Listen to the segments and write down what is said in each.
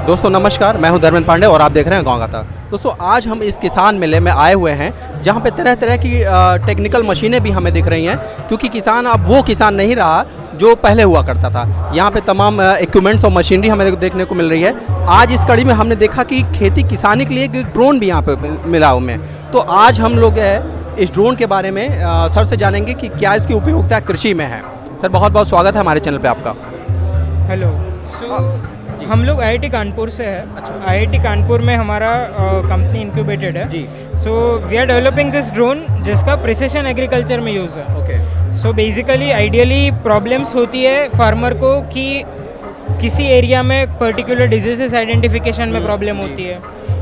दोस्तों नमस्कार, मैं हूं धर्मेंद्र पांडे और आप देख रहे हैं गांव गाथा। दोस्तों आज हम इस किसान मेले में आए हुए हैं जहां पे तरह तरह की टेक्निकल मशीनें भी हमें दिख रही हैं, क्योंकि किसान अब वो किसान नहीं रहा जो पहले हुआ करता था। यहां पे तमाम इक्विपमेंट्स और मशीनरी हमें देखने को मिल रही है। आज इस कड़ी में हमने देखा कि खेती किसानी के लिए एक ड्रोन भी यहाँ पे मिला हमें। तो आज हम लोग इस ड्रोन के बारे में सर से जानेंगे कि क्या इसकी उपयोगिता कृषि में है। सर बहुत बहुत स्वागत है हमारे चैनल पे आपका। हेलो। हम लोग आईआईटी कानपुर से है। आईआईटी कानपुर में हमारा कंपनी इंक्यूबेटेड है जी। So we are developing this drone जिसका प्रिसिशन एग्रीकल्चर में यूज़ है। Okay. So basically ideally problems होती है फार्मर को कि किसी एरिया में पर्टिकुलर डिजीजेस आइडेंटिफिकेशन में प्रॉब्लम होती है,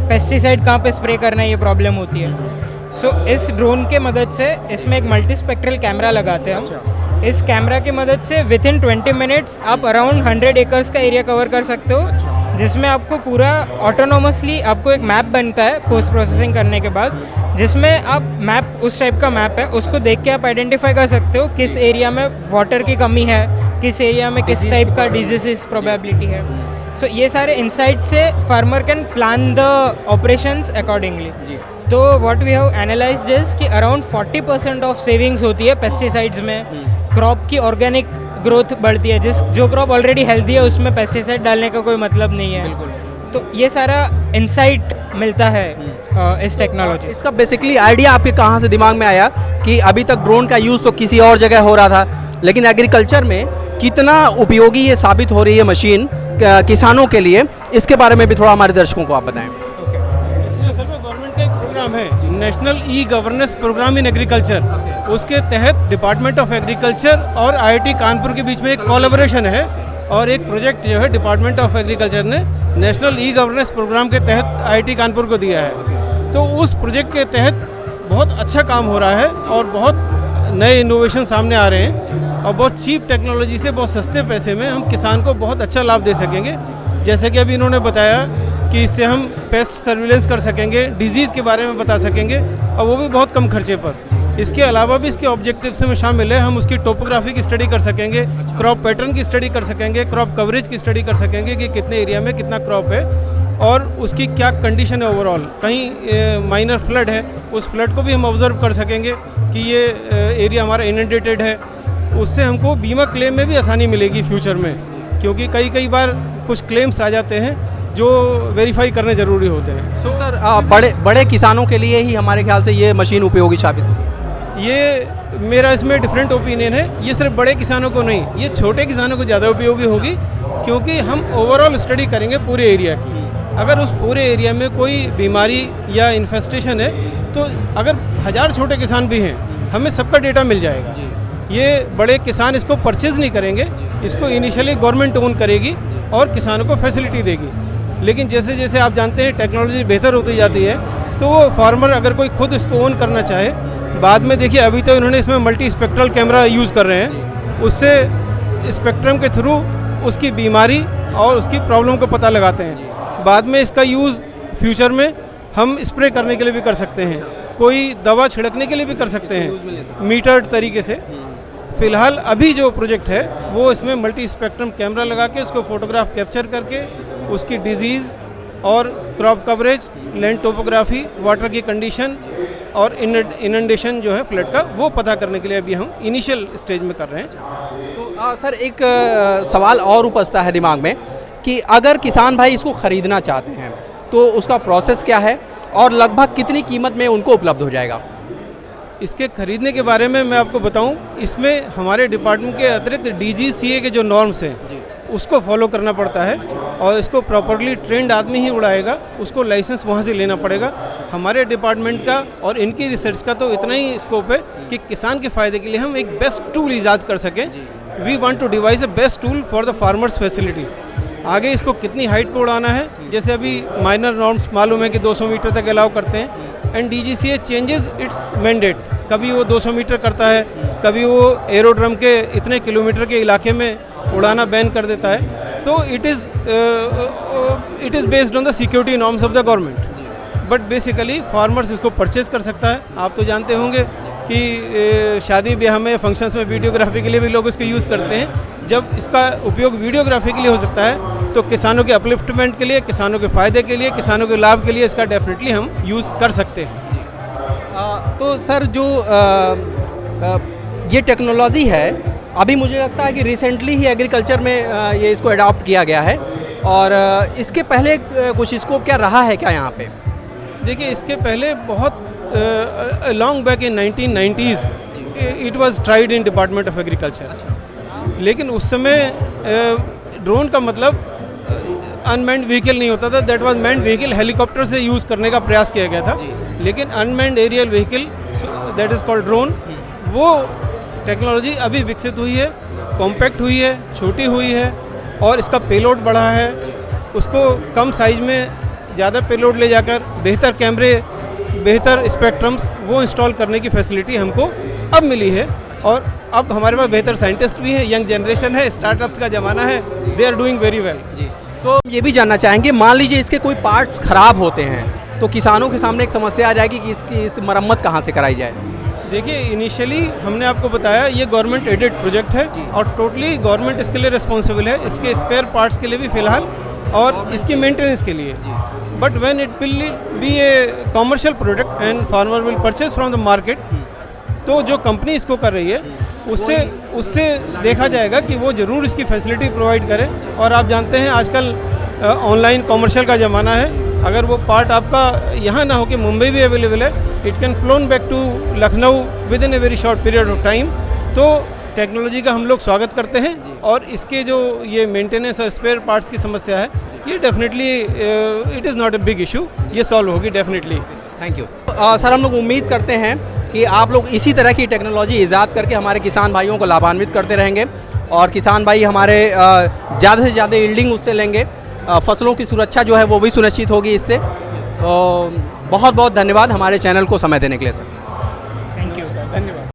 पेस्टिसाइड कहाँ पे स्प्रे करना है ये प्रॉब्लम होती है। सो इस ड्रोन के मदद से इसमें एक मल्टी स्पेक्ट्रल कैमरा लगाते हैं हम। इस कैमरा की मदद से विद इन 20 मिनट्स आप अराउंड 100 एकर्स का एरिया कवर कर सकते हो, जिसमें आपको पूरा ऑटोनोमसली आपको एक मैप बनता है पोस्ट प्रोसेसिंग करने के बाद, जिसमें आप मैप उस टाइप का मैप है उसको देख के आप आइडेंटिफाई कर सकते हो किस एरिया में वाटर की कमी है, किस एरिया में किस टाइप का डिजीज़ प्रोबेबिलिटी है। सो ये सारे इंसाइट से farmer can plan the operations accordingly. तो what we have analysed is कि अराउंड 40% ऑफ सेविंग्स होती है पेस्टिसाइड्स में। क्रॉप की ऑर्गेनिक ग्रोथ बढ़ती है, जो क्रॉप ऑलरेडी हेल्दी है उसमें पेस्टिसाइड डालने का कोई मतलब नहीं है। तो ये सारा इंसाइट मिलता है इस टेक्नोलॉजी। इसका बेसिकली आइडिया आपके कहाँ से दिमाग में आया कि अभी तक ड्रोन का यूज़ तो किसी और जगह हो रहा था, लेकिन एग्रीकल्चर में कितना उपयोगी ये साबित हो रही है मशीन किसानों के लिए, इसके बारे में भी थोड़ा हमारे दर्शकों को आप बताएं। असल में गवर्नमेंट का एक प्रोग्राम है national e governance programme in agriculture. उसके तहत डिपार्टमेंट ऑफ एग्रीकल्चर और आईआईटी कानपुर के बीच में एक कोलैबोरेशन है और एक प्रोजेक्ट जो है डिपार्टमेंट ऑफ एग्रीकल्चर ने नेशनल ई गवर्नेंस प्रोग्राम के तहत आईआईटी कानपुर को दिया है। तो उस प्रोजेक्ट के तहत बहुत अच्छा काम हो रहा है और बहुत नए इनोवेशन सामने आ रहे हैं और बहुत चीप टेक्नोलॉजी से बहुत सस्ते पैसे में हम किसान को बहुत अच्छा लाभ दे सकेंगे। जैसे कि अभी इन्होंने बताया कि इससे हम पेस्ट सर्विलेंस कर सकेंगे, डिजीज़ के बारे में बता सकेंगे और वो भी बहुत कम खर्चे पर। इसके अलावा भी इसके ऑब्जेक्टिव्स में शामिल है, हम उसकी टोपोग्राफी की स्टडी कर सकेंगे, क्रॉप पैटर्न की स्टडी कर सकेंगे, क्रॉप कवरेज की स्टडी कर सकेंगे कि कितने एरिया में कितना क्रॉप है और उसकी क्या कंडीशन है ओवरऑल। कहीं माइनर फ्लड है, उस फ्लड को भी हम ऑब्जर्व कर सकेंगे कि ये एरिया हमारा इनंडेटेड है। उससे हमको बीमा क्लेम में भी आसानी मिलेगी फ्यूचर में, क्योंकि कई बार कुछ क्लेम्स आ जाते हैं जो वेरीफाई करने ज़रूरी होते हैं। सो सर बड़े किसानों के लिए ही हमारे ख्याल से ये मशीन उपयोगी साबित होगी। ये मेरा इसमें डिफरेंट ओपिनियन है। ये सिर्फ बड़े किसानों को नहीं, ये छोटे किसानों को ज़्यादा उपयोगी होगी, क्योंकि हम ओवरऑल स्टडी करेंगे पूरे एरिया की। अगर उस पूरे एरिया में कोई बीमारी या इन्फेस्टेशन है तो अगर 1000 छोटे किसान भी हैं, हमें सबका डेटा मिल जाएगा। ये बड़े किसान इसको परचेज़ नहीं करेंगे, इसको इनिशियली गवर्नमेंट ओन करेगी और किसानों को फैसिलिटी देगी। लेकिन जैसे जैसे आप जानते हैं टेक्नोलॉजी बेहतर होती जाती है, तो वो फार्मर अगर कोई खुद इसको ओन करना चाहे, बाद में देखिए अभी तो इन्होंने इसमें मल्टी स्पेक्ट्रल कैमरा यूज़ कर रहे हैं, उससे स्पेक्ट्रम के थ्रू उसकी बीमारी और उसकी प्रॉब्लम को पता लगाते हैं। बाद में इसका यूज़ फ्यूचर में हम स्प्रे करने के लिए भी कर सकते हैं, कोई दवा छिड़कने के लिए भी कर सकते हैं मीटर्ड तरीके से। फ़िलहाल अभी जो प्रोजेक्ट है वो इसमें मल्टी स्पेक्ट्रम कैमरा लगा के उसको फोटोग्राफ कैप्चर करके उसकी डिजीज़ और crop coverage, land topography, water की कंडीशन और इनंडेशन जो है फ्लड का, वो पता करने के लिए अभी हम इनिशियल स्टेज में कर रहे हैं। तो सर एक सवाल और उपजता है दिमाग में कि अगर किसान भाई इसको ख़रीदना चाहते हैं तो उसका प्रोसेस क्या है और लगभग कितनी कीमत में उनको उपलब्ध हो जाएगा? इसके खरीदने के बारे में मैं आपको बताऊं, इसमें हमारे डिपार्टमेंट के अतिरिक्त DGCA के जो नॉर्म्स हैं उसको फॉलो करना पड़ता है और इसको प्रॉपरली ट्रेंड आदमी ही उड़ाएगा, उसको लाइसेंस वहाँ से लेना पड़ेगा। हमारे डिपार्टमेंट का और इनकी रिसर्च का तो इतना ही स्कोप है कि किसान के फ़ायदे के लिए हम एक बेस्ट टूल ईजाद कर सकें। We want to devise a best tool for the farmers facility. आगे इसको कितनी हाइट पे उड़ाना है, जैसे अभी माइनर नॉर्म्स मालूम है कि 200 मीटर तक अलाउ करते हैं and DGCA changes it's mandate. कभी वो 200 मीटर करता है, कभी वो एरोड्रम के इतने किलोमीटर के इलाके में उड़ाना बैन कर देता है। तो it is based on the security norms of the government. But basically farmers इसको परचेज कर सकता है। आप तो जानते होंगे कि शादी ब्याह में फंक्शंस में वीडियोग्राफी के लिए भी लोग इसको यूज़ करते हैं। जब इसका उपयोग वीडियोग्राफी के लिए हो सकता है तो किसानों के अपलिफ्टमेंट के लिए, किसानों के फ़ायदे के लिए, किसानों के लाभ के लिए इसका डेफिनेटली हम यूज़ कर सकते हैं। तो सर जो ये टेक्नोलॉजी है, अभी मुझे लगता है कि रिसेंटली ही एग्रीकल्चर में ये इसको अडॉप्ट किया गया है, और इसके पहले कुछ स्कोप क्या रहा है क्या यहाँ पे? देखिए, इसके पहले बहुत long back in 1990s it was tried in department of agriculture, लेकिन उस समय ड्रोन का मतलब अनमैन्ड व्हीकल नहीं होता था, that was manned vehicle, helicopter से यूज़ करने का प्रयास किया गया था। लेकिन unmanned aerial vehicle that is called drone, वो टेक्नोलॉजी अभी विकसित हुई है, कॉम्पैक्ट हुई है, छोटी हुई है और इसका पेलोड बढ़ा है। उसको कम साइज में ज़्यादा पेलोड ले जाकर बेहतर कैमरे, बेहतर स्पेक्ट्रम्स वो इंस्टॉल करने की फैसिलिटी हमको अब मिली है। और अब हमारे पास बेहतर साइंटिस्ट भी हैं, यंग जनरेशन है, स्टार्टअप्स का ज़माना है, they are doing very well. जी, तो ये भी जानना चाहेंगे, मान लीजिए इसके कोई पार्ट्स खराब होते हैं तो किसानों के सामने एक समस्या आ जाएगी कि इस मरम्मत कहाँ से कराई जाए? देखिए, इनिशियली हमने आपको बताया ये गवर्नमेंट एडेड प्रोजेक्ट है और टोटली गवर्नमेंट इसके लिए रिस्पॉन्सिबल है, इसके स्पेयर पार्ट्स के लिए भी फिलहाल और इसकी मेंटेनेंस के लिए। But when it will be a commercial product and farmer will purchase from the market, तो जो कंपनी इसको कर रही है उससे देखा जाएगा कि वो ज़रूर इसकी फैसिलिटी प्रोवाइड करे। और आप जानते हैं आजकल ऑनलाइन कॉमर्शियल का ज़माना है, अगर वो पार्ट आपका यहाँ ना हो कि मुंबई भी अवेलेबल है, it can flown back to Lucknow within a very short period of time. तो टेक्नोलॉजी का हम लोग स्वागत करते हैं और इसके जो ये मेंटेनेंस और स्पेयर पार्ट्स की समस्या है, ये definitely it is not a big issue, ये सॉल्व होगी डेफिनेटली। Thank you sir. हम लोग उम्मीद करते हैं कि आप लोग इसी तरह की टेक्नोलॉजी ईजाद करके हमारे किसान भाइयों को लाभान्वित करते रहेंगे और किसान भाई हमारे ज़्यादा से ज़्यादा यील्डिंग उससे लेंगे, फसलों की सुरक्षा जो है वो भी सुनिश्चित होगी इससे। बहुत बहुत धन्यवाद हमारे चैनल को समय देने के लिए सर।